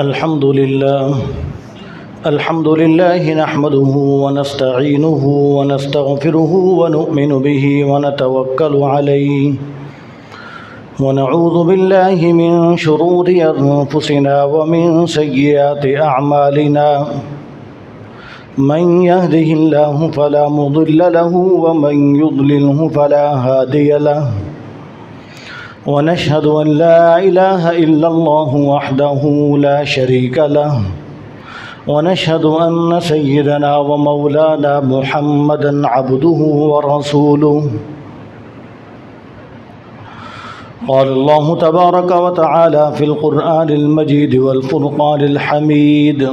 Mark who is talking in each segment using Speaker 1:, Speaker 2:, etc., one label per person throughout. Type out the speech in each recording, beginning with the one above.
Speaker 1: الحمد لله نحمده ونستعينه ونستغفره ونؤمن به ونتوكل عليه ونعوذ بالله من شرور أنفسنا ومن سيئات أعمالنا من يهده الله فلا مضل له ومن يضلله فلا هادي له ونشهد أن لا إله إلا الله وحده لا شريك له ونشهد أن سيدنا ومولانا محمدا عبده ورسوله قال الله تبارك وتعالى في القرآن المجيد والفرقان الحميد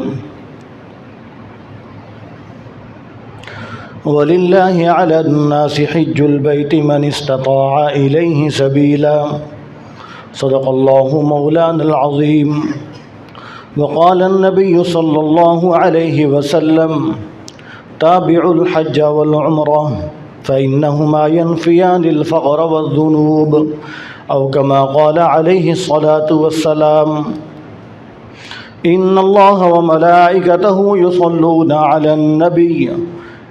Speaker 1: ولله على الناس حج البيت من استطاع إليه سبيلا صدق الله مولانا العظيم وقال النبي صلى الله عليه وسلم تابعوا الحج والعمرة فإنهما ينفيان الفقر والذنوب أو كما قال عليه الصلاة والسلام إن الله وملائكته يصلون على النبي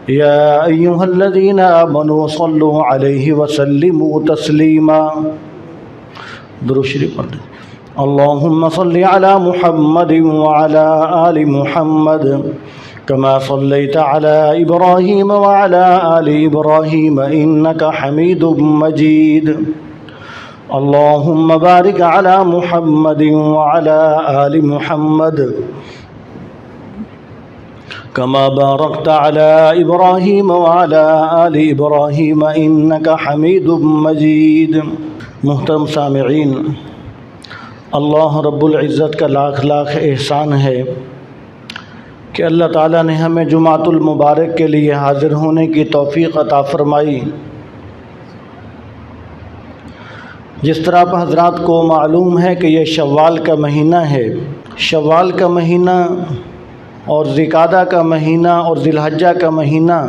Speaker 1: يا أيها الذين آمنوا صلوا عليه وسلموا تسليما درود شریف پڑھ دیں اللهم صل على محمد وعلى آل محمد كما صليت على إبراهيم وعلى آل إبراهيم إنك حميد مجيد اللهم بارك على محمد وعلى آل محمد كما باركت على إبراهيم وعلى آل إبراهيم إنك حميد مجيد محترم سامعین، اللہ رب العزت کا لاکھ لاکھ احسان ہے کہ اللہ تعالیٰ نے ہمیں جمعۃ المبارک کے لیے حاضر ہونے کی توفیق عطا فرمائی۔ جس طرح آپ حضرات کو معلوم ہے کہ یہ شوال کا مہینہ ہے، شوال کا مہینہ اور ذوالقعدہ کا مہینہ اور ذی الحجہ کا مہینہ،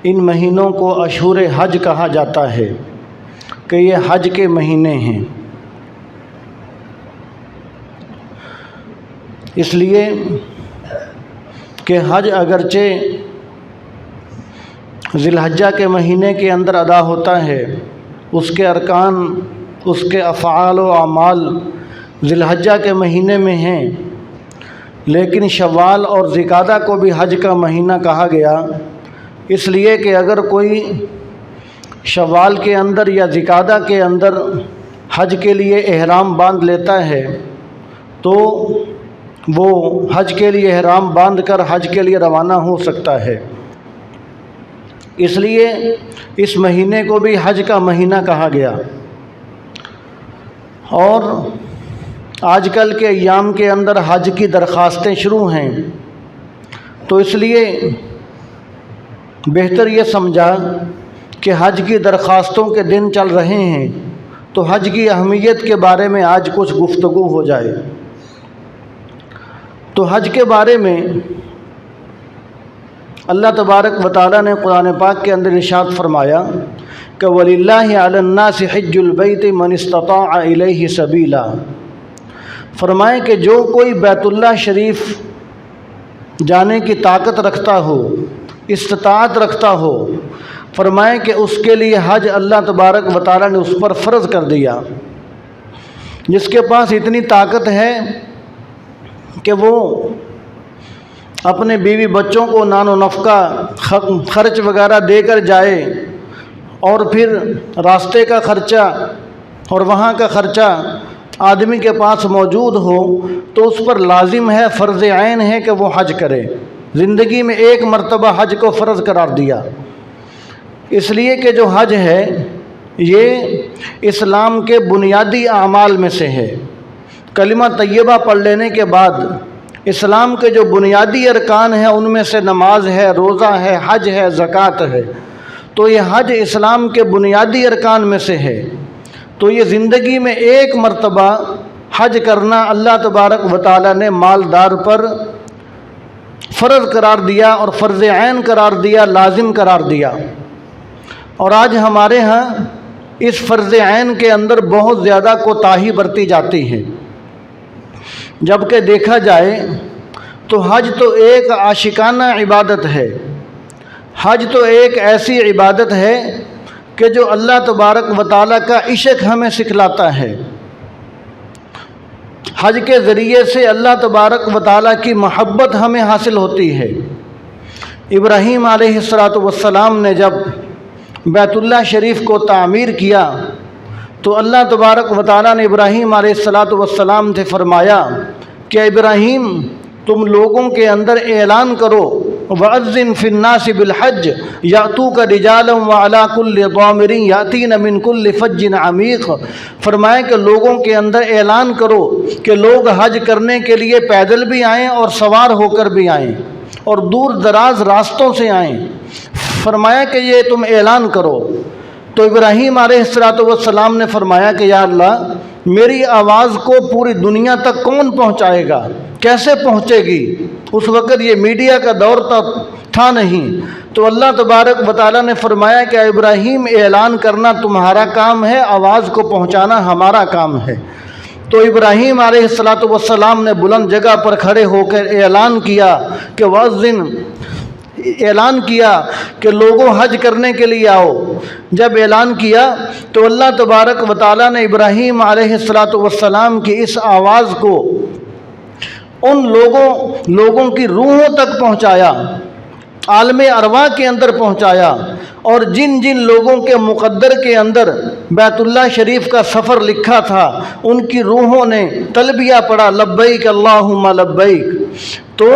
Speaker 1: ان مہینوں کو اشہر حج کہا جاتا ہے کہ یہ حج کے مہینے ہیں۔ اس لیے کہ حج اگرچہ ذی الحجہ کے مہینے کے اندر ادا ہوتا ہے، اس کے ارکان، اس کے افعال و اعمال ذی الحجہ کے مہینے میں ہیں، لیکن شوال اور ذوالقعدہ کو بھی حج کا مہینہ کہا گیا، اس لیے کہ اگر کوئی شوال کے اندر یا ذوالقعدہ کے اندر حج کے لیے احرام باندھ لیتا ہے تو وہ حج کے لیے احرام باندھ کر حج کے لیے روانہ ہو سکتا ہے۔ اس لیے اس مہینے کو بھی حج کا مہینہ کہا گیا۔ اور آج کل کے ایام کے اندر حج کی درخواستیں شروع ہیں، تو اس لیے بہتر یہ سمجھا کہ حج کی درخواستوں کے دن چل رہے ہیں تو حج کی اہمیت کے بارے میں آج کچھ گفتگو ہو جائے۔ تو حج کے بارے میں اللہ تبارک و تعالیٰ نے قرآن پاک کے اندر ارشاد فرمایا کہ وَلِلَّهِ عَلَى النَّاسِ حِجُّ الْبَيْتِ مَنِ اسْتَطَاعَ إِلَيْهِ سَبِيلًا، فرمائیں کہ جو کوئی بیت اللہ شریف جانے کی طاقت رکھتا ہو، استطاعت رکھتا ہو، فرمائیں کہ اس کے لیے حج اللہ تبارک و تعالیٰ نے اس پر فرض کر دیا۔ جس کے پاس اتنی طاقت ہے کہ وہ اپنے بیوی بچوں کو نان و نفقہ خرچ وغیرہ دے کر جائے، اور پھر راستے کا خرچہ اور وہاں کا خرچہ آدمی کے پاس موجود ہو، تو اس پر لازم ہے، فرض عین ہے کہ وہ حج کرے۔ زندگی میں ایک مرتبہ حج کو فرض قرار دیا، اس لیے کہ جو حج ہے یہ اسلام کے بنیادی اعمال میں سے ہے۔ کلمہ طیبہ پڑھ لینے کے بعد اسلام کے جو بنیادی ارکان ہیں ان میں سے نماز ہے، روزہ ہے، حج ہے، زکوٰۃ ہے، تو یہ حج اسلام کے بنیادی ارکان میں سے ہے۔ تو یہ زندگی میں ایک مرتبہ حج کرنا اللہ تبارک و تعالیٰ نے مالدار پر فرض قرار دیا اور فرض عین قرار دیا، لازم قرار دیا۔ اور آج ہمارے ہاں اس فرض عین کے اندر بہت زیادہ کوتاہی برتی جاتی ہے۔ جبکہ دیکھا جائے تو حج تو ایک عاشقانہ عبادت ہے، حج تو ایک ایسی عبادت ہے کہ جو اللہ تبارک و تعالیٰ کا عشق ہمیں سکھلاتا ہے۔ حج کے ذریعے سے اللہ تبارک و تعالیٰ کی محبت ہمیں حاصل ہوتی ہے۔ ابراہیم علیہ السلام نے جب بیت اللہ شریف کو تعمیر کیا تو اللہ تبارک و تعالیٰ نے ابراہیم علیہ السلام سے فرمایا کہ ابراہیم تم لوگوں کے اندر اعلان کرو وَأَذِّن فِي النَّاسِ بِالْحَجِّ يَأْتُوكَ رِجَالًا وَعَلَىٰ كُلِّ ضَامِرٍ يَأْتِينَ مِنْ كُلِّ فَجٍّ عَمِيقٍ، فرمایا کہ لوگوں کے اندر اعلان کرو کہ لوگ حج کرنے کے لیے پیدل بھی آئیں اور سوار ہو کر بھی آئیں اور دور دراز راستوں سے آئیں، فرمایا کہ یہ تم اعلان کرو۔ تو ابراہیم علیہ السلام نے فرمایا کہ یا اللہ میری آواز کو پوری دنیا تک کون پہنچائے گا، کیسے پہنچے گی؟ اس وقت یہ میڈیا کا دور تھا نہیں۔ تو اللہ تبارک و تعالیٰ نے فرمایا کہ ابراہیم اعلان کرنا تمہارا کام ہے، آواز کو پہنچانا ہمارا کام ہے۔ تو ابراہیم علیہ السلام نے بلند جگہ پر کھڑے ہو کر اعلان کیا کہ وَأَذِّن، اعلان کیا کہ لوگوں حج کرنے کے لیے آؤ۔ جب اعلان کیا تو اللہ تبارک و تعالیٰ نے ابراہیم علیہ السلام کی اس آواز کو ان لوگوں کی روحوں تک پہنچایا، عالم ارواح کے اندر پہنچایا، اور جن جن لوگوں کے مقدر کے اندر بیت اللہ شریف کا سفر لکھا تھا ان کی روحوں نے تلبیہ پڑھا لبیک اللہم لبیک، تو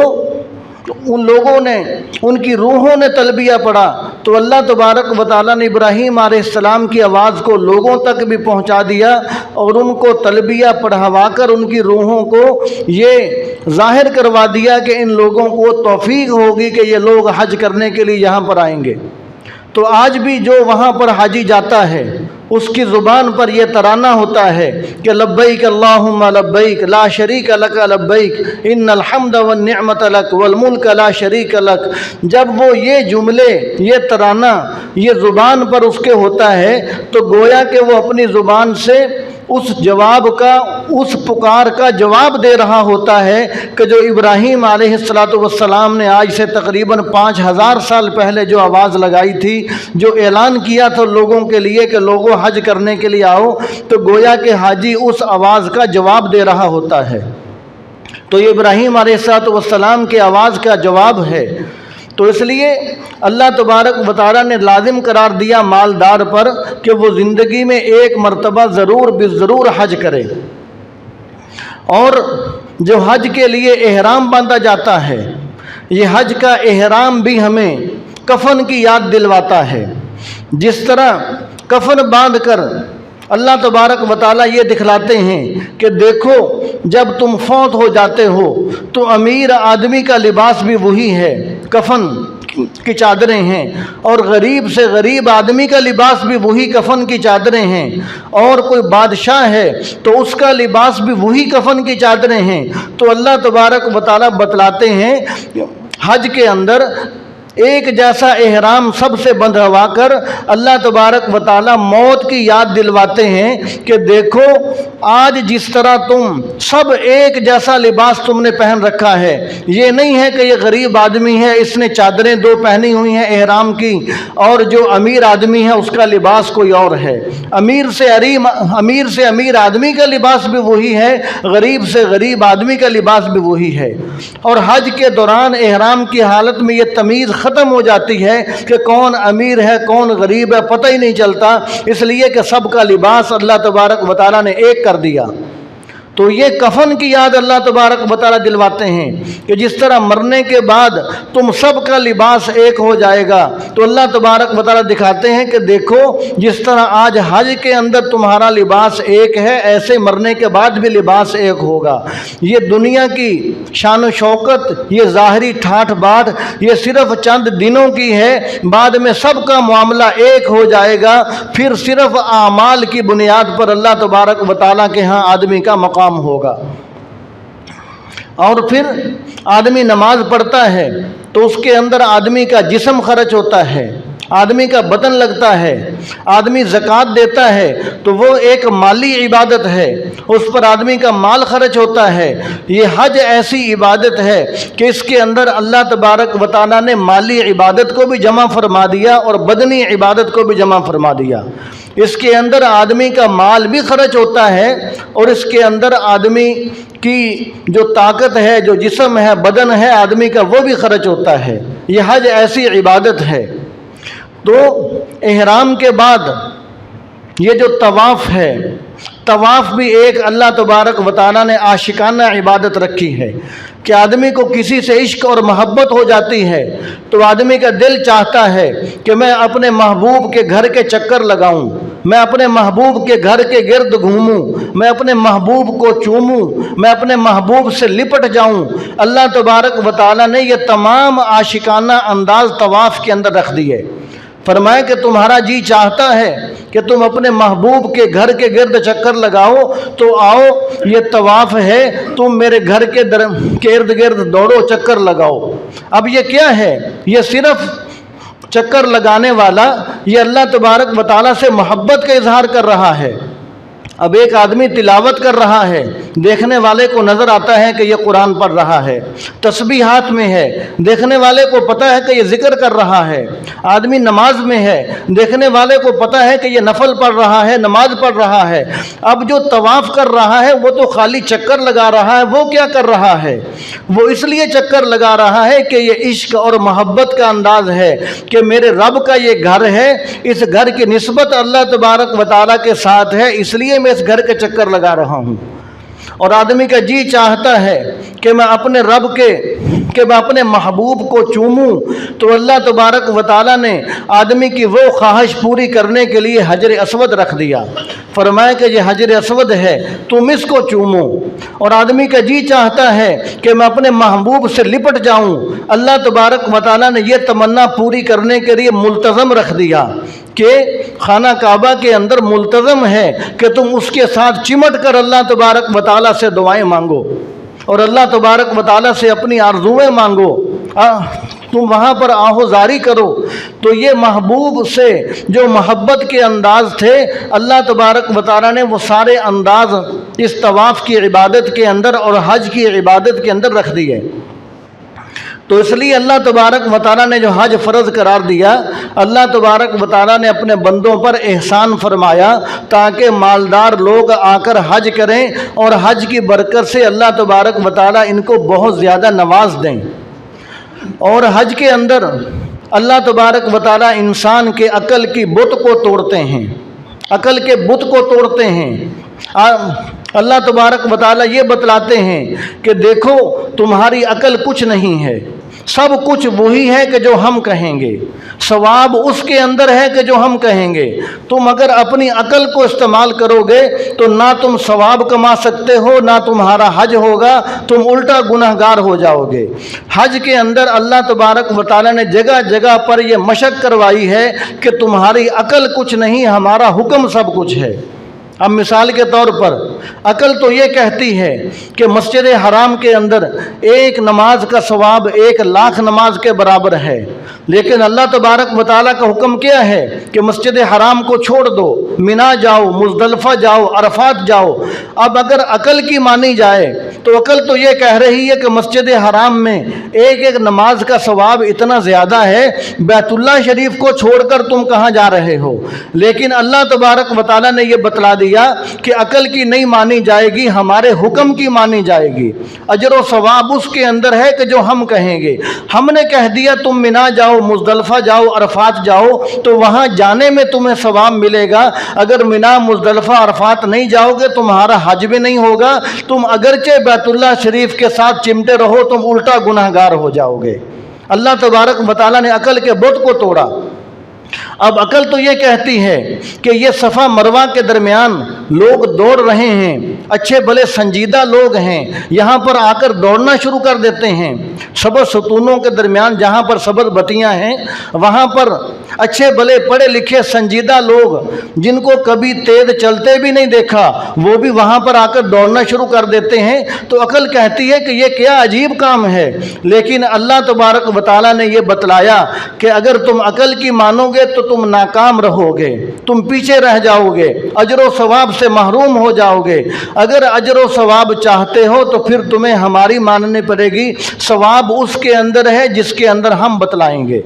Speaker 1: ان لوگوں نے، ان کی روحوں نے تلبیہ پڑھا، تو اللہ تبارک و تعالیٰ نے ابراہیم علیہ السلام کی آواز کو لوگوں تک بھی پہنچا دیا اور ان کو تلبیہ پڑھوا کر ان کی روحوں کو یہ ظاہر کروا دیا کہ ان لوگوں کو توفیق ہوگی کہ یہ لوگ حج کرنے کے لیے یہاں پر آئیں گے۔ تو آج بھی جو وہاں پر حاجی جاتا ہے اس کی زبان پر یہ ترانہ ہوتا ہے کہ لبیک اللہم لبیک لا شریک لک لبیک ان الحمد والنعمت لک والملک لا شریک لک۔ جب وہ یہ جملے، یہ ترانہ یہ زبان پر اس کے ہوتا ہے تو گویا کہ وہ اپنی زبان سے اس جواب کا، اس پکار کا جواب دے رہا ہوتا ہے کہ جو ابراہیم علیہ السلام نے آج سے تقریباً 5000 سال پہلے جو آواز لگائی تھی، جو اعلان کیا تھا لوگوں کے لیے کہ لوگوں حج کرنے کے لیے آؤ، تو گویا کہ حاجی اس آواز کا جواب دے رہا ہوتا ہے۔ تو یہ ابراہیم علیہ السلام کی آواز کا جواب ہے۔ تو اس لیے اللہ تبارک و تعالیٰ نے لازم قرار دیا مالدار پر کہ وہ زندگی میں ایک مرتبہ ضرور حج کرے، اور جو حج کے لیے احرام باندھا جاتا ہے، یہ حج کا احرام بھی ہمیں کفن کی یاد دلواتا ہے۔ جس طرح کفن باندھ کر اللہ تبارک و تعالیٰ یہ دکھلاتے ہیں کہ دیکھو جب تم فوت ہو جاتے ہو تو امیر آدمی کا لباس بھی وہی ہے، کفن کی چادریں ہیں، اور غریب سے غریب آدمی کا لباس بھی وہی کفن کی چادریں ہیں، اور کوئی بادشاہ ہے تو اس کا لباس بھی وہی کفن کی چادریں ہیں۔ تو اللہ تبارک و تعالیٰ بتلاتے ہیں حج کے اندر ایک جیسا احرام سب سے بندھوا کر اللہ تبارک و تعالیٰ موت کی یاد دلواتے ہیں کہ دیکھو آج جس طرح تم سب ایک جیسا لباس تم نے پہن رکھا ہے، یہ نہیں ہے کہ یہ غریب آدمی ہے اس نے چادریں 2 پہنی ہوئی ہیں احرام کی، اور جو امیر آدمی ہے اس کا لباس کوئی اور ہے۔ امیر سے امیر آدمی کا لباس بھی وہی ہے، غریب سے غریب آدمی کا لباس بھی وہی ہے۔ اور حج کے دوران احرام کی حالت میں یہ تمیز ختم ہو جاتی ہے کہ کون امیر ہے کون غریب ہے، پتہ ہی نہیں چلتا، اس لیے کہ سب کا لباس اللہ تبارک و تعالیٰ نے ایک کر دیا۔ تو یہ کفن کی یاد اللہ تبارک و تعالیٰ دلواتے ہیں کہ جس طرح مرنے کے بعد تم سب کا لباس ایک ہو جائے گا، تو اللہ تبارک و تعالیٰ دکھاتے ہیں کہ دیکھو جس طرح آج حج کے اندر تمہارا لباس ایک ہے، ایسے مرنے کے بعد بھی لباس ایک ہوگا۔ یہ دنیا کی شان و شوکت، یہ ظاہری ٹھاٹھ باٹھ، یہ صرف چند دنوں کی ہے، بعد میں سب کا معاملہ ایک ہو جائے گا، پھر صرف اعمال کی بنیاد پر اللہ تبارک و تعالیٰ کے ہاں آدمی کا مقام ہوگا۔ اور پھر آدمی نماز پڑھتا ہے تو اس کے اندر آدمی کا جسم خرچ ہوتا ہے، آدمی کا بدن لگتا ہے، آدمی زکوٰۃ دیتا ہے تو وہ ایک مالی عبادت ہے، اس پر آدمی کا مال خرچ ہوتا ہے۔ یہ حج ایسی عبادت ہے کہ اس کے اندر اللہ تبارک و تعالیٰ نے مالی عبادت کو بھی جمع فرما دیا اور بدنی عبادت کو بھی جمع فرما دیا۔ اس کے اندر آدمی کا مال بھی خرچ ہوتا ہے اور اس کے اندر آدمی کی جو طاقت ہے، جو جسم ہے، بدن ہے آدمی کا، وہ بھی خرچ ہوتا ہے۔ یہ حج ایسی عبادت ہے۔ تو احرام کے بعد یہ جو طواف ہے، طواف بھی ایک اللہ تبارک و تعالیٰ نے عاشقانہ عبادت رکھی ہے کہ آدمی کو کسی سے عشق اور محبت ہو جاتی ہے تو آدمی کا دل چاہتا ہے کہ میں اپنے محبوب کے گھر کے چکر لگاؤں، میں اپنے محبوب کے گھر کے گرد گھوموں، میں اپنے محبوب کو چوموں، میں اپنے محبوب سے لپٹ جاؤں۔ اللہ تبارک و تعالیٰ نے یہ تمام عاشقانہ انداز طواف کے اندر رکھ دیے۔ فرمایا کہ تمہارا جی چاہتا ہے کہ تم اپنے محبوب کے گھر کے گرد چکر لگاؤ تو آؤ، یہ طواف ہے، تم میرے گھر کے ارد گرد دوڑو، چکر لگاؤ۔ اب یہ کیا ہے؟ یہ صرف چکر لگانے والا یہ اللہ تبارک و تعالیٰ سے محبت کا اظہار کر رہا ہے۔ اب ایک آدمی تلاوت کر رہا ہے، دیکھنے والے کو نظر آتا ہے کہ یہ قرآن پڑھ رہا ہے، تسبیح ہاتھ میں ہے، دیکھنے والے کو پتہ ہے کہ یہ ذکر کر رہا ہے۔ آدمی نماز میں ہے، دیکھنے والے کو پتہ ہے کہ یہ نفل پڑھ رہا ہے، نماز پڑھ رہا ہے۔ اب جو طواف کر رہا ہے وہ تو خالی چکر لگا رہا ہے، وہ کیا کر رہا ہے؟ وہ اس لیے چکر لگا رہا ہے کہ یہ عشق اور محبت کا انداز ہے کہ میرے رب کا یہ گھر ہے، اس گھر کی نسبت اللہ تبارک و تعالیٰ کے ساتھ ہے، اس لیے میں اس گھر کے چکر لگا رہا ہوں۔ اور آدمی کا جی چاہتا ہے کہ میں اپنے رب کہ میں اپنے محبوب کو چوموں، تو اللہ تبارک و تعالیٰ نے آدمی کی وہ خواہش پوری کرنے کے لیے حجر اسود رکھ دیا۔ فرمایا کہ یہ حجر اسود ہے، تم اس کو چومو۔ اور آدمی کا جی چاہتا ہے کہ میں اپنے محبوب سے لپٹ جاؤں، اللہ تبارک و تعالیٰ نے یہ تمنا پوری کرنے کے لیے ملتزم رکھ دیا کہ خانہ کعبہ کے اندر ملتزم ہے کہ تم اس کے ساتھ چمٹ کر اللہ تبارک و تعالیٰ سے دعائیں مانگو اور اللہ تبارک و تعالیٰ سے اپنی آرزویں مانگو، تم وہاں پر آہوزاری کرو۔ تو یہ محبوب سے جو محبت کے انداز تھے، اللہ تبارک و تعالیٰ نے وہ سارے انداز اس طواف کی عبادت کے اندر اور حج کی عبادت کے اندر رکھ دیے۔ تو اس لیے اللہ تبارک و تعالیٰ نے جو حج فرض قرار دیا، اللہ تبارک و تعالیٰ نے اپنے بندوں پر احسان فرمایا تاکہ مالدار لوگ آ کر حج کریں اور حج کی برکت سے اللہ تبارک و تعالیٰ ان کو بہت زیادہ نواز دیں۔ اور حج کے اندر اللہ تبارک و تعالیٰ انسان کے عقل کی بت کو توڑتے ہیں، عقل کے بت کو توڑتے ہیں۔ اللہ تبارک و تعالیٰ یہ بتلاتے ہیں کہ دیکھو تمہاری عقل کچھ نہیں ہے، سب کچھ وہی ہے کہ جو ہم کہیں گے، ثواب اس کے اندر ہے کہ جو ہم کہیں گے۔ تم اگر اپنی عقل کو استعمال کرو گے تو نہ تم ثواب کما سکتے ہو، نہ تمہارا حج ہوگا، تم الٹا گنہگار ہو جاؤ گے۔ حج کے اندر اللہ تبارک و تعالیٰ نے جگہ جگہ پر یہ مشق کروائی ہے کہ تمہاری عقل کچھ نہیں، ہمارا حکم سب کچھ ہے۔ اب مثال کے طور پر عقل تو یہ کہتی ہے کہ مسجد حرام کے اندر ایک نماز کا ثواب 1,00,000 نماز کے برابر ہے، لیکن اللہ تبارک و تعالیٰ کا حکم کیا ہے کہ مسجد حرام کو چھوڑ دو، منا جاؤ، مزدلفہ جاؤ، عرفات جاؤ۔ اب اگر عقل کی مانی جائے تو عقل تو یہ کہہ رہی ہے کہ مسجد حرام میں ایک نماز کا ثواب اتنا زیادہ ہے، بیت اللہ شریف کو چھوڑ کر تم کہاں جا رہے ہو؟ لیکن اللہ تبارک و تعالیٰ نے یہ بتلا دیا کہ عقل کی نہیں مانی جائے گی، ہمارے حکم کی مانی جائے گی۔ اجر و ثواب اس کے اندر ہے کہ جو ہم کہیں گے۔ ہم نے کہہ دیا تم منا جاؤ، مزدلفہ جاؤ، عرفات جاؤ، تو وہاں جانے میں تمہیں ثواب ملے گا۔ اگر منا، مزدلفہ، عرفات نہیں جاؤ گے تمہارا حج بھی نہیں ہوگا، تم اگرچہ بیت اللہ شریف کے ساتھ چمٹے رہو، تم الٹا گنہگار ہو جاؤ گے۔ اللہ تبارک و تعالیٰ نے عقل کے بت کو توڑا۔ اب عقل تو یہ کہتی ہے کہ یہ صفا مروہ کے درمیان لوگ دوڑ رہے ہیں، اچھے بھلے سنجیدہ لوگ ہیں، یہاں پر آ کر دوڑنا شروع کر دیتے ہیں۔ سبز ستونوں کے درمیان جہاں پر سبز بتیاں ہیں وہاں پر اچھے بھلے پڑھے لکھے سنجیدہ لوگ جن کو کبھی تیز چلتے بھی نہیں دیکھا وہ بھی وہاں پر آ کر دوڑنا شروع کر دیتے ہیں۔ تو عقل کہتی ہے کہ یہ کیا عجیب کام ہے، لیکن اللہ تبارک و تعالیٰ نے یہ بتلایا کہ اگر تم عقل کی مانو گے تو تم ناکام رہو گے، تم پیچھے رہ جاؤ گے، اجر و ثواب سے محروم ہو جاؤ گے۔ اگر اجر و ثواب چاہتے ہو تو پھر تمہیں ہماری ماننی پڑے گی، ثواب اس کے اندر ہے جس کے اندر ہم بتلائیں گے۔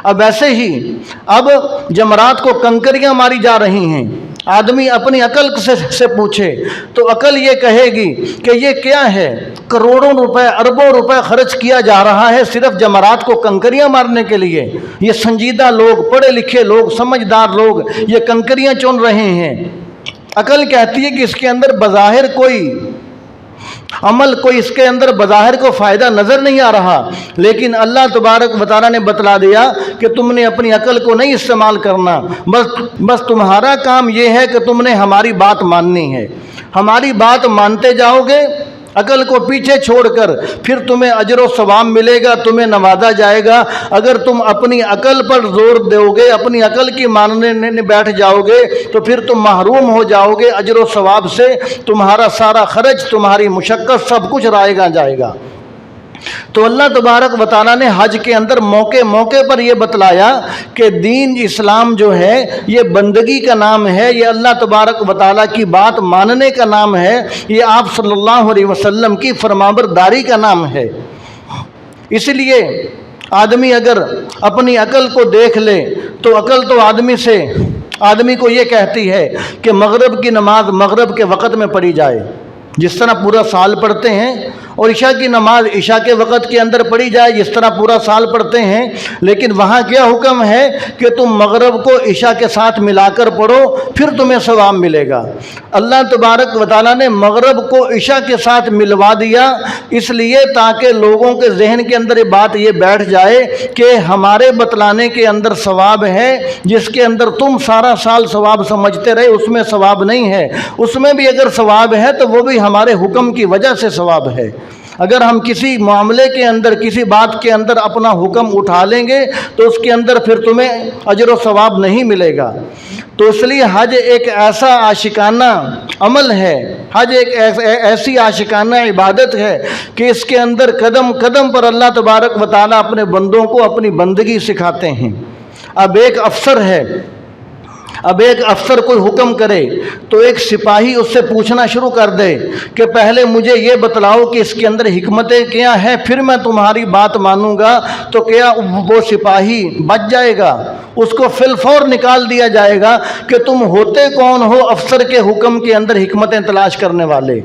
Speaker 1: اب ایسے ہی اب جمرات کو کنکریاں ماری جا رہی ہیں، آدمی اپنی عقل سے پوچھے تو عقل یہ کہے گی کہ یہ کیا ہے، کروڑوں روپے اربوں روپے خرچ کیا جا رہا ہے صرف جمرات کو کنکریاں مارنے کے لیے۔ یہ سنجیدہ لوگ، پڑھے لکھے لوگ، سمجھدار لوگ یہ کنکریاں چن رہے ہیں۔ عقل کہتی ہے کہ اس کے اندر بظاہر کوئی عمل، کوئی اس کے اندر بظاہر کو فائدہ نظر نہیں آ رہا، لیکن اللہ تبارک و تعالیٰ نے بتلا دیا کہ تم نے اپنی عقل کو نہیں استعمال کرنا، بس تمہارا کام یہ ہے کہ تم نے ہماری بات ماننی ہے۔ ہماری بات مانتے جاؤ گے عقل کو پیچھے چھوڑ کر، پھر تمہیں اجر و ثواب ملے گا، تمہیں نوازا جائے گا۔ اگر تم اپنی عقل پر زور دو گے، اپنی عقل کی ماننے بیٹھ جاؤ گے تو پھر تم محروم ہو جاؤ گے اجر و ثواب سے، تمہارا سارا خرچ، تمہاری مشقت سب کچھ رائے جائے گا۔ تو اللہ تبارک و تعالیٰ نے حج کے اندر موقع پر یہ بتلایا کہ دین اسلام جو ہے یہ بندگی کا نام ہے، یہ اللہ تبارک و تعالیٰ کی بات ماننے کا نام ہے، یہ آپ صلی اللہ علیہ وسلم کی فرمانبرداری کا نام ہے۔ اس لیے آدمی اگر اپنی عقل کو دیکھ لے تو عقل تو آدمی کو یہ کہتی ہے کہ مغرب کی نماز مغرب کے وقت میں پڑھی جائے، جس طرح پورا سال پڑھتے ہیں، اور عشاء کی نماز عشاء کے وقت کے اندر پڑھی جائے جس طرح پورا سال پڑھتے ہیں۔ لیکن وہاں کیا حکم ہے کہ تم مغرب کو عشاء کے ساتھ ملا کر پڑھو، پھر تمہیں ثواب ملے گا۔ اللہ تبارک و تعالیٰ نے مغرب کو عشاء کے ساتھ ملوا دیا اس لیے تاکہ لوگوں کے ذہن کے اندر یہ بات یہ بیٹھ جائے کہ ہمارے بتلانے کے اندر ثواب ہے، جس کے اندر تم سارا سال ثواب سمجھتے رہے اس میں ثواب نہیں ہے، اس میں بھی اگر ثواب ہے تو وہ بھی ہمارے حکم کی وجہ سے ثواب ہے۔ اگر ہم کسی معاملے کے اندر، کسی بات کے اندر اپنا حکم اٹھا لیں گے تو اس کے اندر پھر تمہیں اجر و ثواب نہیں ملے گا۔ تو اس لیے حج ایک ایسا عاشقانہ عمل ہے، حج ایک ایسی عاشقانہ عبادت ہے کہ اس کے اندر قدم قدم پر اللہ تبارک و تعالیٰ اپنے بندوں کو اپنی بندگی سکھاتے ہیں۔ اب ایک افسر کوئی حکم کرے تو ایک سپاہی اس سے پوچھنا شروع کر دے کہ پہلے مجھے یہ بتلاؤ کہ اس کے اندر حکمتیں کیا ہیں، پھر میں تمہاری بات مانوں گا، تو کیا وہ سپاہی بچ جائے گا؟ اس کو فی الفور نکال دیا جائے گا کہ تم ہوتے کون ہو افسر کے حکم کے اندر حکمتیں تلاش کرنے والے۔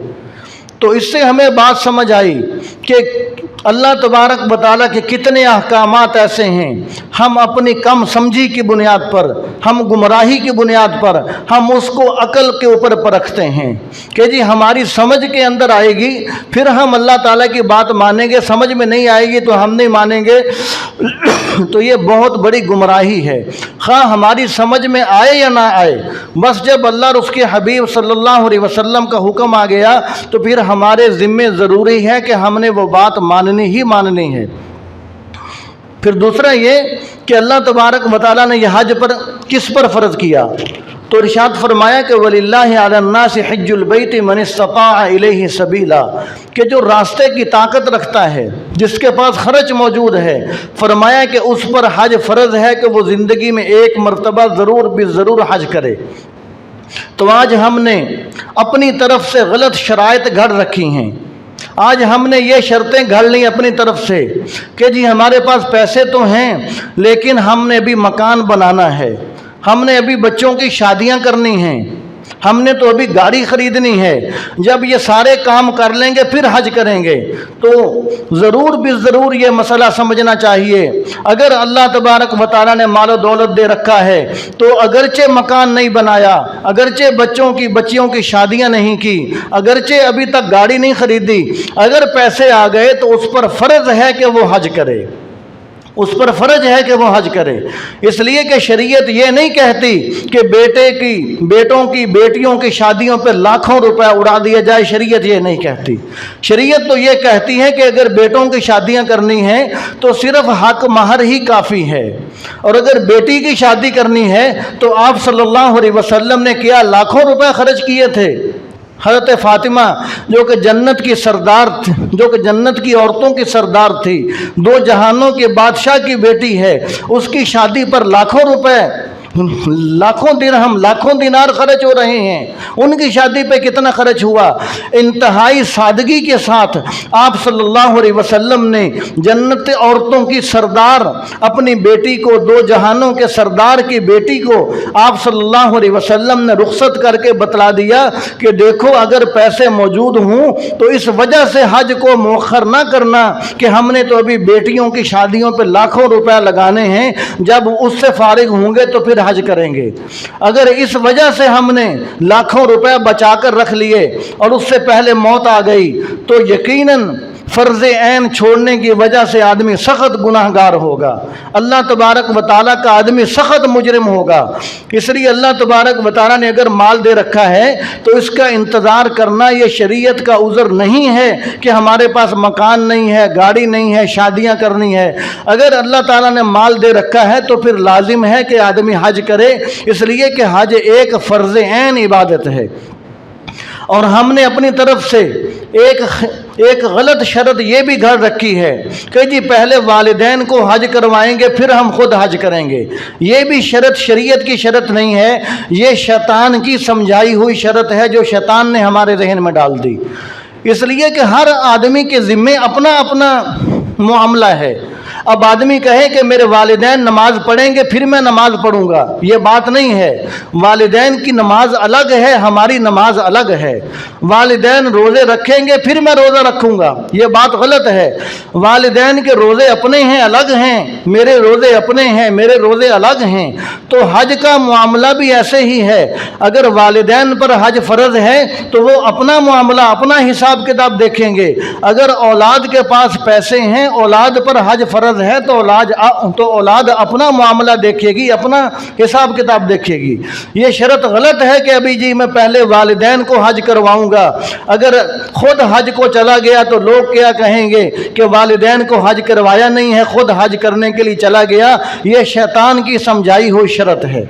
Speaker 1: تو اس سے ہمیں بات سمجھ آئی کہ اللہ تبارک و تعالیٰ کے کتنے احکامات ایسے ہیں، ہم اپنی کم سمجھی کی بنیاد پر، ہم گمراہی کی بنیاد پر ہم اس کو عقل کے اوپر پرکھتے ہیں کہ جی ہماری سمجھ کے اندر آئے گی پھر ہم اللہ تعالیٰ کی بات مانیں گے، سمجھ میں نہیں آئے گی تو ہم نہیں مانیں گے۔ تو یہ بہت بڑی گمراہی ہے، خواہ ہماری سمجھ میں آئے یا نہ آئے، بس جب اللہ اور اس کے حبیب صلی اللہ علیہ وسلم کا حکم آ گیا تو پھر ہمارے ذمے ضروری ہے کہ ہم نے وہ بات ماننی ہے۔ پھر دوسرا یہ کہ اللہ تبارک و تعالیٰ نے یہ حج پر کس پر فرض کیا، تو ارشاد فرمایا کہ وَلِلَّهِ عَلَى النَّاسِ حِجُّ الْبَيْتِ مَنِ اسْتَطَاعَ إِلَيْهِ سَبِيلًا، کہ جو راستے کی طاقت رکھتا ہے، جس کے پاس خرچ موجود ہے، فرمایا کہ اس پر حج فرض ہے کہ وہ زندگی میں ایک مرتبہ ضرور حج کرے۔ تو آج ہم نے اپنی طرف سے غلط شرائط گھڑ رکھی ہیں، آج ہم نے یہ شرطیں گھڑ لی اپنی طرف سے کہ جی ہمارے پاس پیسے تو ہیں لیکن ہم نے ابھی مکان بنانا ہے، ہم نے ابھی بچوں کی شادیاں کرنی ہیں، ہم نے تو ابھی گاڑی خریدنی ہے، جب یہ سارے کام کر لیں گے پھر حج کریں گے۔ تو ضرور یہ مسئلہ سمجھنا چاہیے، اگر اللہ تبارک و تعالیٰ نے مال و دولت دے رکھا ہے تو اگرچہ مکان نہیں بنایا، اگرچہ بچیوں کی شادیاں نہیں کی، اگرچہ ابھی تک گاڑی نہیں خریدی، اگر پیسے آ گئے تو اس پر فرض ہے کہ وہ حج کرے۔ اس پر فرض ہے کہ وہ حج کرے، اس لیے کہ شریعت یہ نہیں کہتی کہ بیٹوں کی بیٹیوں کی شادیوں پہ لاکھوں روپے اڑا دیا جائے، شریعت یہ نہیں کہتی۔ شریعت تو یہ کہتی ہے کہ اگر بیٹوں کی شادیاں کرنی ہیں تو صرف حق مہر ہی کافی ہے، اور اگر بیٹی کی شادی کرنی ہے تو آپ صلی اللہ علیہ وسلم نے کیا لاکھوں روپے خرچ کیے تھے۔ حضرت فاطمہ جو کہ جنت کی سردار تھی، جو کہ جنت کی عورتوں کی سردار تھی، دو جہانوں کے بادشاہ کی بیٹی ہے، اس کی شادی پر لاکھوں روپے، لاکھوں درہم، لاکھوں دینار خرچ ہو رہے ہیں۔ ان کی شادی پہ کتنا خرچ ہوا؟ انتہائی سادگی کے ساتھ آپ صلی اللہ علیہ وسلم نے جنت عورتوں کی سردار اپنی بیٹی کو، دو جہانوں کے سردار کی بیٹی کو آپ صلی اللہ علیہ وسلم نے رخصت کر کے بتلا دیا کہ دیکھو اگر پیسے موجود ہوں تو اس وجہ سے حج کو مؤخر نہ کرنا کہ ہم نے تو ابھی بیٹیوں کی شادیوں پہ لاکھوں روپے لگانے ہیں، جب اس سے فارغ ہوں گے تو پھر حج کریں گے۔ اگر اس وجہ سے ہم نے لاکھوں روپے بچا کر رکھ لیے اور اس سے پہلے موت آ گئی تو یقیناً فرض عین چھوڑنے کی وجہ سے آدمی سخت گناہ گار ہوگا، اللہ تبارک و تعالیٰ کا آدمی سخت مجرم ہوگا۔ اس لیے اللہ تبارک و تعالیٰ نے اگر مال دے رکھا ہے تو اس کا انتظار کرنا یہ شریعت کا عذر نہیں ہے کہ ہمارے پاس مکان نہیں ہے، گاڑی نہیں ہے، شادیاں کرنی ہے۔ اگر اللہ تعالیٰ نے مال دے رکھا ہے تو پھر لازم ہے کہ آدمی حج کرے، اس لیے کہ حج ایک فرض عین عبادت ہے۔ اور ہم نے اپنی طرف سے ایک غلط شرط یہ بھی گھڑ رکھی ہے کہ جی پہلے والدین کو حج کروائیں گے پھر ہم خود حج کریں گے۔ یہ بھی شرط شریعت کی شرط نہیں ہے، یہ شیطان کی سمجھائی ہوئی شرط ہے جو شیطان نے ہمارے ذہن میں ڈال دی۔ اس لیے کہ ہر آدمی کے ذمے اپنا اپنا معاملہ ہے۔ اب آدمی کہے کہ میرے والدین نماز پڑھیں گے پھر میں نماز پڑھوں گا، یہ بات نہیں ہے۔ والدین کی نماز الگ ہے، ہماری نماز الگ ہے۔ والدین روزے رکھیں گے پھر میں روزہ رکھوں گا، یہ بات غلط ہے۔ والدین کے روزے اپنے ہیں، الگ ہیں، میرے روزے اپنے ہیں، میرے روزے الگ ہیں۔ تو حج کا معاملہ بھی ایسے ہی ہے، اگر والدین پر حج فرض ہے تو وہ اپنا معاملہ، اپنا حساب کتاب دیکھیں گے۔ اگر اولاد کے پاس پیسے ہیں، اولاد پر حج فرض ہے تو اولاد اپنا معاملہ دیکھے گی، اپنا حساب کتاب دیکھے گی۔ یہ شرط غلط ہے کہ ابھی جی میں پہلے والدین کو حج کرواؤں گا، اگر خود حج کو چلا گیا تو لوگ کیا کہیں گے کہ والدین کو حج کروایا نہیں ہے، خود حج کرنے کے لیے چلا گیا۔ یہ شیطان کی سمجھائی ہوئی شرط ہے۔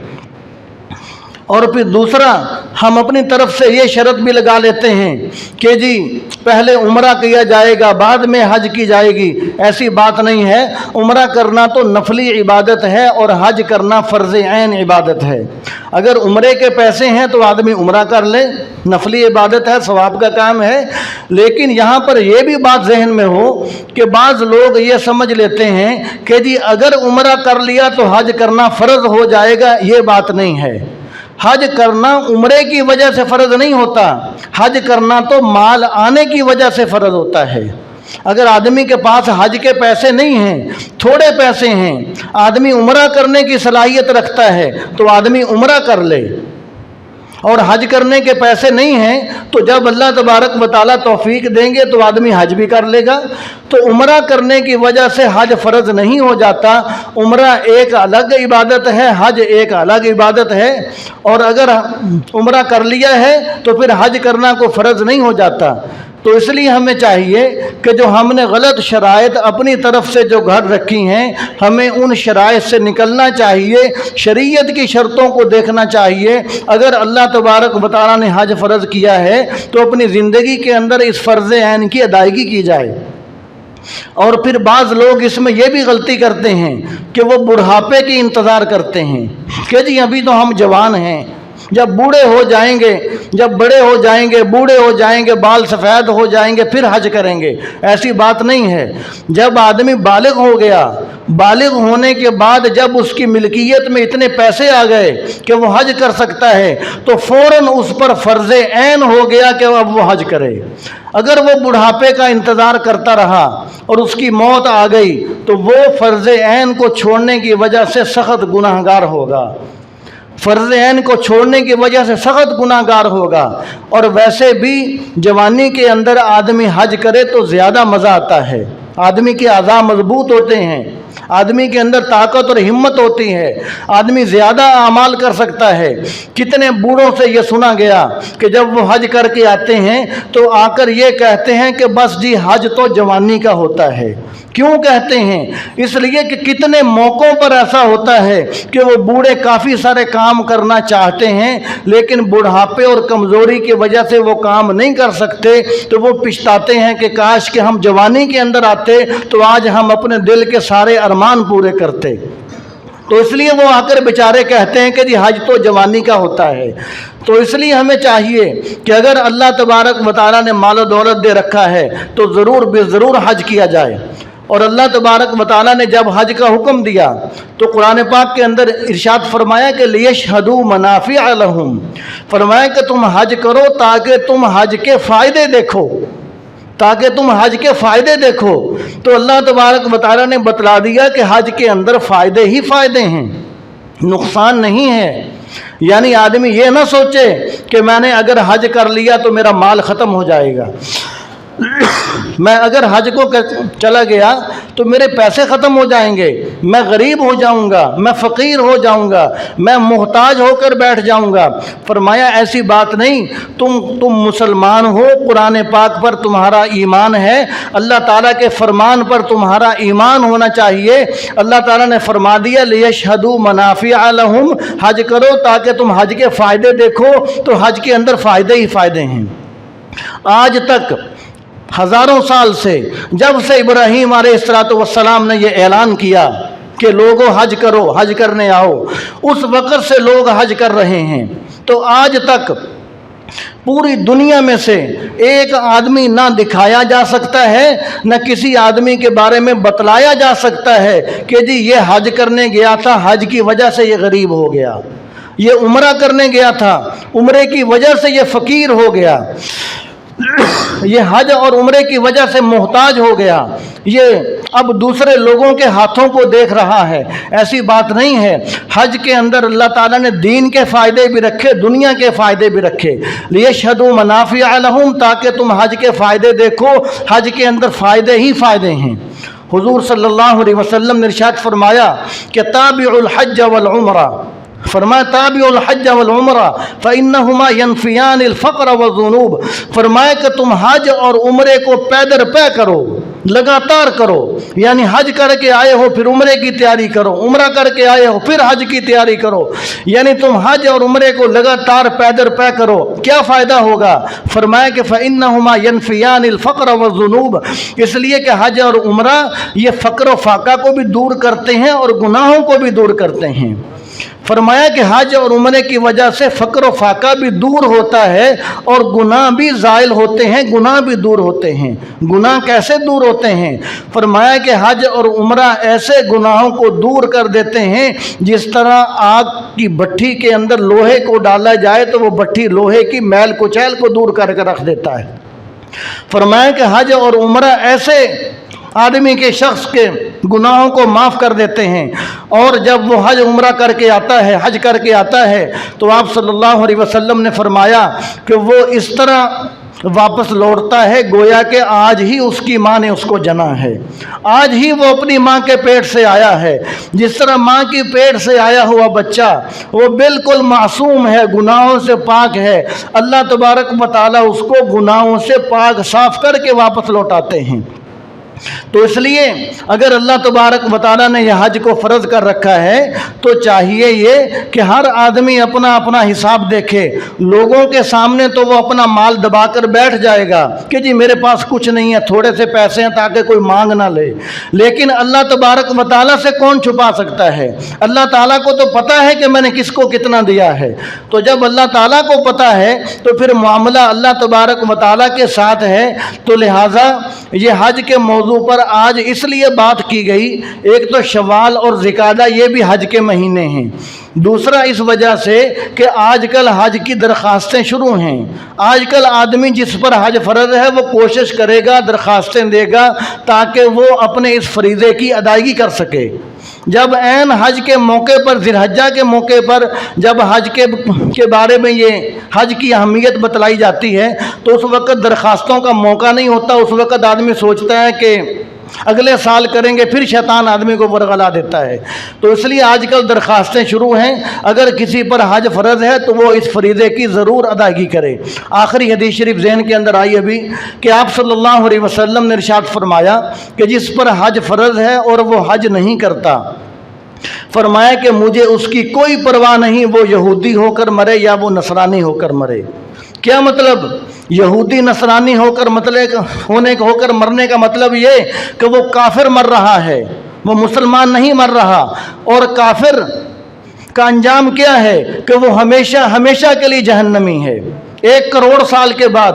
Speaker 1: اور پھر دوسرا ہم اپنی طرف سے یہ شرط بھی لگا لیتے ہیں کہ جی پہلے عمرہ کیا جائے گا بعد میں حج کی جائے گی، ایسی بات نہیں ہے۔ عمرہ کرنا تو نفلی عبادت ہے اور حج کرنا فرض عین عبادت ہے۔ اگر عمرے کے پیسے ہیں تو آدمی عمرہ کر لے، نفلی عبادت ہے، ثواب کا کام ہے۔ لیکن یہاں پر یہ بھی بات ذہن میں ہو کہ بعض لوگ یہ سمجھ لیتے ہیں کہ جی اگر عمرہ کر لیا تو حج کرنا فرض ہو جائے گا، یہ بات نہیں ہے۔ حج کرنا عمرے کی وجہ سے فرض نہیں ہوتا، حج کرنا تو مال آنے کی وجہ سے فرض ہوتا ہے۔ اگر آدمی کے پاس حج کے پیسے نہیں ہیں، تھوڑے پیسے ہیں، آدمی عمرہ کرنے کی صلاحیت رکھتا ہے تو آدمی عمرہ کر لے، اور حج کرنے کے پیسے نہیں ہیں تو جب اللہ تبارک و تعالیٰ توفیق دیں گے تو آدمی حج بھی کر لے گا۔ تو عمرہ کرنے کی وجہ سے حج فرض نہیں ہو جاتا۔ عمرہ ایک الگ عبادت ہے، حج ایک الگ عبادت ہے، اور اگر عمرہ کر لیا ہے تو پھر حج کرنا کوئی فرض نہیں ہو جاتا۔ تو اس لیے ہمیں چاہیے کہ جو ہم نے غلط شرائط اپنی طرف سے جو گھڑ رکھی ہیں، ہمیں ان شرائط سے نکلنا چاہیے، شریعت کی شرطوں کو دیکھنا چاہیے۔ اگر اللہ تبارک و تعالیٰ نے حج فرض کیا ہے تو اپنی زندگی کے اندر اس فرض عین کی ادائیگی کی جائے۔ اور پھر بعض لوگ اس میں یہ بھی غلطی کرتے ہیں کہ وہ بڑھاپے کی انتظار کرتے ہیں کہ جی ابھی تو ہم جوان ہیں، جب بوڑھے ہو جائیں گے، جب بڑے ہو جائیں گے، بوڑھے ہو جائیں گے، بال سفید ہو جائیں گے پھر حج کریں گے، ایسی بات نہیں ہے۔ جب آدمی بالغ ہو گیا، بالغ ہونے کے بعد جب اس کی ملکیت میں اتنے پیسے آ گئے کہ وہ حج کر سکتا ہے تو فوراً اس پر فرض عین ہو گیا کہ اب وہ حج کرے۔ اگر وہ بڑھاپے کا انتظار کرتا رہا اور اس کی موت آ گئی تو وہ فرض عین کو چھوڑنے کی وجہ سے سخت گناہ گار ہوگا، فرض عین کو چھوڑنے کی وجہ سے سخت گناہ گار ہوگا۔ اور ویسے بھی جوانی کے اندر آدمی حج کرے تو زیادہ مزہ آتا ہے، آدمی کے اعضاء مضبوط ہوتے ہیں، آدمی کے اندر طاقت اور ہمت ہوتی ہے، آدمی زیادہ اعمال کر سکتا ہے۔ کتنے بوڑھوں سے یہ سنا گیا کہ جب وہ حج کر کے آتے ہیں تو آ کر یہ کہتے ہیں کہ بس جی حج تو جوانی کا ہوتا ہے۔ کیوں کہتے ہیں؟ اس لیے کہ کتنے موقعوں پر ایسا ہوتا ہے کہ وہ بوڑھے کافی سارے کام کرنا چاہتے ہیں لیکن بڑھاپے اور کمزوری کی وجہ سے وہ کام نہیں کر سکتے، تو وہ پچھتاتے ہیں کہ کاش کہ ہم جوانی کے اندر آتے تو آج ہم اپنے دل کے سارے ارمان پورے کرتے۔ تو اس لیے وہ آ کر بیچارے کہتے ہیں کہ جی حج تو جوانی کا ہوتا ہے۔ تو اس لیے ہمیں چاہیے کہ اگر اللہ تبارک و تعالیٰ نے مال و دولت دے رکھا ہے تو ضرور بے ضرور حج کیا جائے۔ اور اللہ تبارک و تعالیٰ نے جب حج کا حکم دیا تو قرآن پاک کے اندر ارشاد فرمایا کہ لیشہدوا منافع لہم، فرمایا کہ تم حج کرو تاکہ تم حج کے فائدے دیکھو، تاکہ تم حج کے فائدے دیکھو۔ تو اللہ تبارک و تعالیٰ نے بتلا دیا کہ حج کے اندر فائدے ہی فائدے ہیں، نقصان نہیں ہے۔ یعنی آدمی یہ نہ سوچے کہ میں نے اگر حج کر لیا تو میرا مال ختم ہو جائے گا، میں اگر حج کو چلا گیا تو میرے پیسے ختم ہو جائیں گے، میں غریب ہو جاؤں گا، میں فقیر ہو جاؤں گا، میں محتاج ہو کر بیٹھ جاؤں گا۔ فرمایا ایسی بات نہیں، تم مسلمان ہو، قرآن پاک پر تمہارا ایمان ہے، اللہ تعالیٰ کے فرمان پر تمہارا ایمان ہونا چاہیے۔ اللہ تعالیٰ نے فرما دیا لیشہدوا منافع لہم، حج کرو تاکہ تم حج کے فائدے دیکھو۔ تو حج کے اندر فائدے ہی فائدے ہیں۔ آج تک ہزاروں سال سے، جب سے ابراہیم علیہ السلام نے یہ اعلان کیا کہ لوگوں حج کرو، حج کرنے آؤ، اس وقت سے لوگ حج کر رہے ہیں۔ تو آج تک پوری دنیا میں سے ایک آدمی نہ دکھایا جا سکتا ہے، نہ کسی آدمی کے بارے میں بتلایا جا سکتا ہے کہ جی یہ حج کرنے گیا تھا، حج کی وجہ سے یہ غریب ہو گیا، یہ عمرہ کرنے گیا تھا، عمرے کی وجہ سے یہ فقیر ہو گیا، یہ حج اور عمرے کی وجہ سے محتاج ہو گیا، یہ اب دوسرے لوگوں کے ہاتھوں کو دیکھ رہا ہے۔ ایسی بات نہیں ہے۔ حج کے اندر اللہ تعالیٰ نے دین کے فائدے بھی رکھے، دنیا کے فائدے بھی رکھے۔ لیشہدوا منافع لہم، تاکہ تم حج کے فائدے دیکھو۔ حج کے اندر فائدے ہی فائدے ہیں۔ حضور صلی اللہ علیہ وسلم نے ارشاد فرمایا کہ تابعوا الحج والعمرہ، فرمایا تابعوا الحج والعمرہ فإنہما ینفیان الفقر والذنوب، فرمایا کہ تم حج اور عمرے کو پے در پے کرو، لگاتار کرو۔ یعنی حج کر کے آئے ہو پھر عمرے کی تیاری کرو، عمرہ کر کے آئے ہو پھر حج کی تیاری کرو، یعنی تم حج اور عمرے کو لگاتار پے در پے کرو۔ کیا فائدہ ہوگا؟ فرمایا کہ فإنہما ینفیان الفقر والذنوب، اس لیے کہ حج اور عمرہ یہ فقر و فاقہ کو بھی دور کرتے ہیں اور گناہوں کو بھی دور کرتے ہیں۔ فرمایا کہ حج اور عمرے کی وجہ سے فقر و فاقہ بھی دور ہوتا ہے اور گناہ بھی زائل ہوتے ہیں، گناہ بھی دور ہوتے ہیں۔ گناہ کیسے دور ہوتے ہیں؟ فرمایا کہ حج اور عمرہ ایسے گناہوں کو دور کر دیتے ہیں جس طرح آگ کی بھٹی کے اندر لوہے کو ڈالا جائے تو وہ بھٹی لوہے کی میل کچیل کو دور کر کے رکھ دیتا ہے۔ فرمایا کہ حج اور عمرہ ایسے آدمی کے شخص کے گناہوں کو معاف کر دیتے ہیں، اور جب وہ حج عمرہ کر کے آتا ہے، حج کر کے آتا ہے تو آپ صلی اللہ علیہ وسلم نے فرمایا کہ وہ اس طرح واپس لوٹتا ہے گویا کہ آج ہی اس کی ماں نے اس کو جنا ہے، آج ہی وہ اپنی ماں کے پیٹ سے آیا ہے۔ جس طرح ماں کی پیٹ سے آیا ہوا بچہ وہ بالکل معصوم ہے، گناہوں سے پاک ہے، اللہ تبارک و تعالیٰ اس کو گناہوں سے پاک صاف کر کے واپس لوٹاتے ہیں۔ تو اس لیے اگر اللہ تبارک و تعالیٰ نے یہ حج کو فرض کر رکھا ہے تو چاہیے یہ کہ ہر آدمی اپنا اپنا حساب دیکھے۔ لوگوں کے سامنے تو وہ اپنا مال دبا کر بیٹھ جائے گا کہ جی میرے پاس کچھ نہیں ہے، تھوڑے سے پیسے ہیں تاکہ کوئی مانگ نہ لے، لیکن اللہ تبارک و تعالیٰ سے کون چھپا سکتا ہے؟ اللہ تعالیٰ کو تو پتہ ہے کہ میں نے کس کو کتنا دیا ہے۔ تو جب اللہ تعالیٰ کو پتہ ہے تو پھر معاملہ اللہ تبارک و تعالیٰ کے ساتھ ہے۔ تو لہٰذا یہ حج کے موضوع پر آج اس لیے بات کی گئی، ایک تو شوال اور ذوالقعدہ یہ بھی حج کے مہینے ہیں، دوسرا اس وجہ سے کہ آج کل حج کی درخواستیں شروع ہیں۔ آج کل آدمی جس پر حج فرض ہے وہ کوشش کرے گا، درخواستیں دے گا تاکہ وہ اپنے اس فریضے کی ادائیگی کر سکے۔ جب عین حج کے موقع پر، ذی الحجہ کے موقع پر جب حج کے بارے میں یہ حج کی اہمیت بتلائی جاتی ہے تو اس وقت درخواستوں کا موقع نہیں ہوتا۔ اس وقت آدمی سوچتا ہے کہ اگلے سال کریں گے پھر شیطان آدمی کو ورغلا دیتا ہے۔ تو اس لیے آج کل درخواستیں شروع ہیں، اگر کسی پر حج فرض ہے تو وہ اس فریضے کی ضرور ادائیگی کرے۔ آخری حدیث شریف ذہن کے اندر آئی ابھی کہ آپ صلی اللہ علیہ وسلم نے ارشاد فرمایا کہ جس پر حج فرض ہے اور وہ حج نہیں کرتا، فرمایا کہ مجھے اس کی کوئی پرواہ نہیں، وہ یہودی ہو کر مرے یا وہ نصرانی ہو کر مرے۔ کیا مطلب؟ یہودی نصرانی ہو کر مرنے کا مطلب یہ کہ وہ کافر مر رہا ہے، وہ مسلمان نہیں مر رہا۔ اور کافر کا انجام کیا ہے کہ وہ ہمیشہ ہمیشہ کے لیے جہنمی ہے۔ 1 کروڑ سال کے بعد،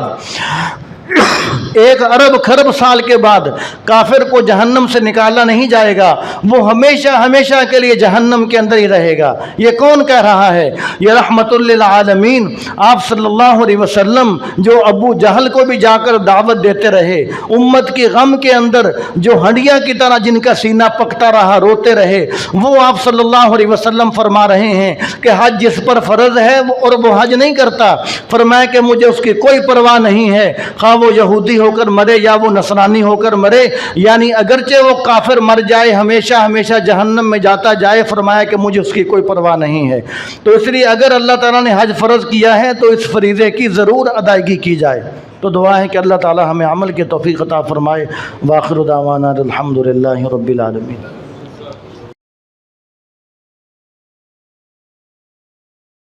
Speaker 1: 1 ارب خرب سال کے بعد کافر کو جہنم سے نکالا نہیں جائے گا، وہ ہمیشہ ہمیشہ کے لیے جہنم کے اندر ہی رہے گا۔ یہ کون کہہ رہا ہے؟ یہ رحمت للعالمین آپ صلی اللہ علیہ وسلم، جو ابو جہل کو بھی جا کر دعوت دیتے رہے، امت کی غم کے اندر جو ہنڈیا کی طرح جن کا سینہ پکتا رہا، روتے رہے، وہ آپ صلی اللہ علیہ وسلم فرما رہے ہیں کہ حج جس پر فرض ہے اور وہ حج نہیں کرتا، فرمایا کہ مجھے اس کی کوئی پرواہ نہیں ہے، خواہ وہ یہودی ہو کر مرے یا وہ نصرانی ہو کر مرے، یعنی اگرچہ وہ کافر مر جائے ہمیشہ ہمیشہ جہنم میں جاتا جائے، فرمایا کہ مجھے اس کی کوئی پرواہ نہیں ہے۔ تو اس لیے اگر اللہ تعالیٰ نے حج فرض کیا ہے تو اس فریضے کی ضرور ادائیگی کی جائے۔ تو دعا ہے کہ اللہ تعالیٰ ہمیں عمل کی توفیق عطا فرمائے۔ وآخر دعوانا الحمدللہ رب العالمین۔